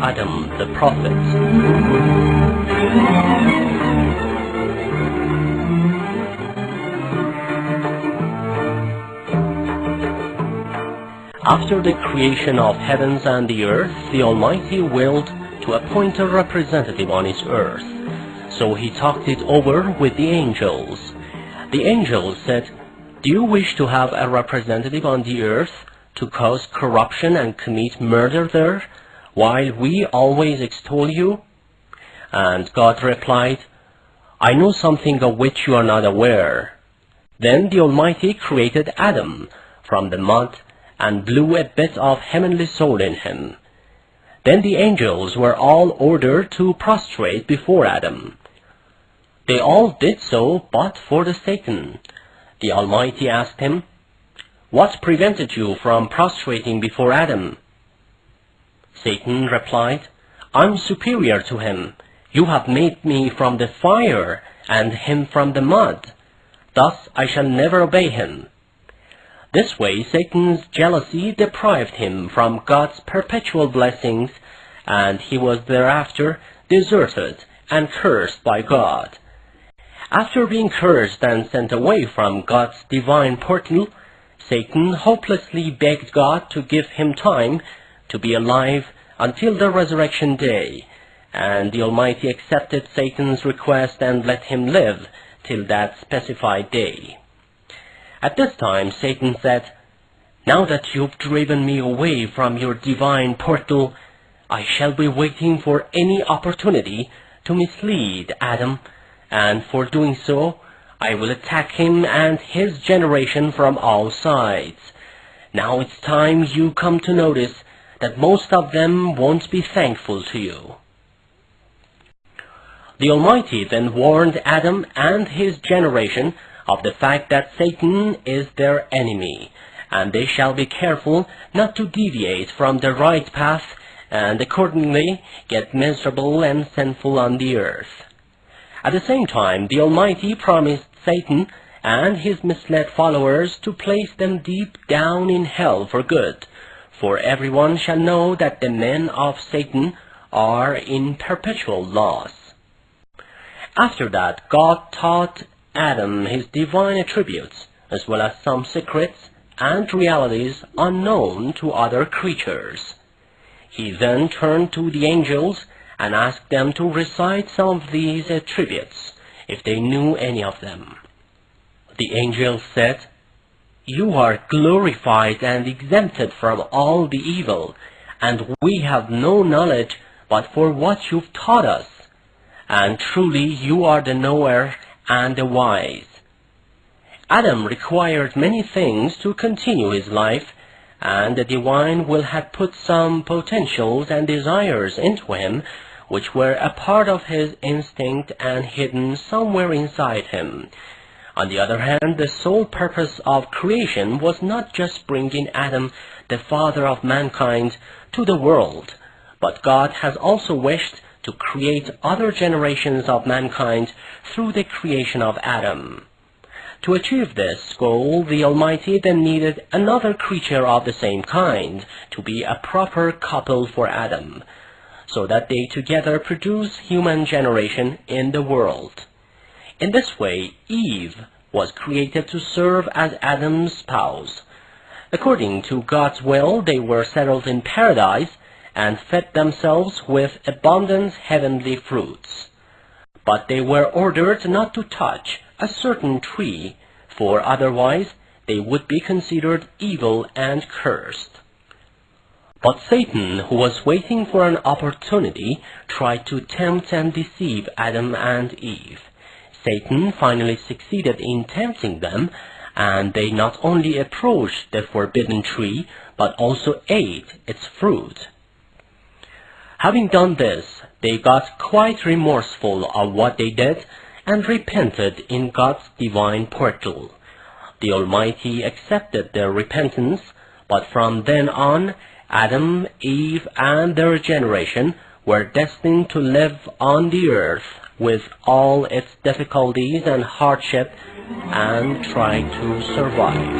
Adam the Prophet. After the creation of heavens and the earth, the Almighty willed to appoint a representative on His earth. So He talked it over with the angels. The angels said, "Do you wish to have a representative on the earth to cause corruption and commit murder there, while we always extol you?" And God replied, "I know something of which you are not aware." Then the Almighty created Adam from the mud and blew a bit of heavenly soul in him. Then the angels were all ordered to prostrate before Adam. They all did so but for the Satan. The Almighty asked him, "What prevented you from prostrating before Adam?" Satan replied, "I'm superior to him. You have made me from the fire and him from the mud. Thus I shall never obey him." This way Satan's jealousy deprived him from God's perpetual blessings, and he was thereafter deserted and cursed by God. After being cursed and sent away from God's divine portal, Satan hopelessly begged God to give him time to be alive until the resurrection day, and the Almighty accepted Satan's request and let him live till that specified day. At this time Satan said, "Now that you've driven me away from your divine portal, I shall be waiting for any opportunity to mislead Adam, and for doing so I will attack him and his generation from all sides. Now it's time you come to notice that most of them won't be thankful to you." The Almighty then warned Adam and his generation of the fact that Satan is their enemy, and they shall be careful not to deviate from the right path and accordingly get miserable and sinful on the earth. At the same time, the Almighty promised Satan and his misled followers to place them deep down in hell for good, for everyone shall know that the men of Satan are in perpetual loss. After that, God taught Adam his divine attributes, as well as some secrets and realities unknown to other creatures. He then turned to the angels and asked them to recite some of these attributes, if they knew any of them. The angels said, "You are glorified and exempted from all the evil, and we have no knowledge but for what you've taught us. And truly you are the knower and the wise." Adam required many things to continue his life, and the divine will had put some potentials and desires into him which were a part of his instinct and hidden somewhere inside him. On the other hand, the sole purpose of creation was not just bringing Adam, the father of mankind, to the world, but God has also wished to create other generations of mankind through the creation of Adam. To achieve this goal, the Almighty then needed another creature of the same kind to be a proper couple for Adam, so that they together produce human generation in the world. In this way, Eve was created to serve as Adam's spouse. According to God's will, they were settled in paradise and fed themselves with abundant heavenly fruits. But they were ordered not to touch a certain tree, for otherwise they would be considered evil and cursed. But Satan, who was waiting for an opportunity, tried to tempt and deceive Adam and Eve. Satan finally succeeded in tempting them, and they not only approached the forbidden tree, but also ate its fruit. Having done this, they got quite remorseful of what they did and repented in God's divine portal. The Almighty accepted their repentance, but from then on, Adam, Eve, and their generation were destined to live on the earth with all its difficulties and hardship and try to survive.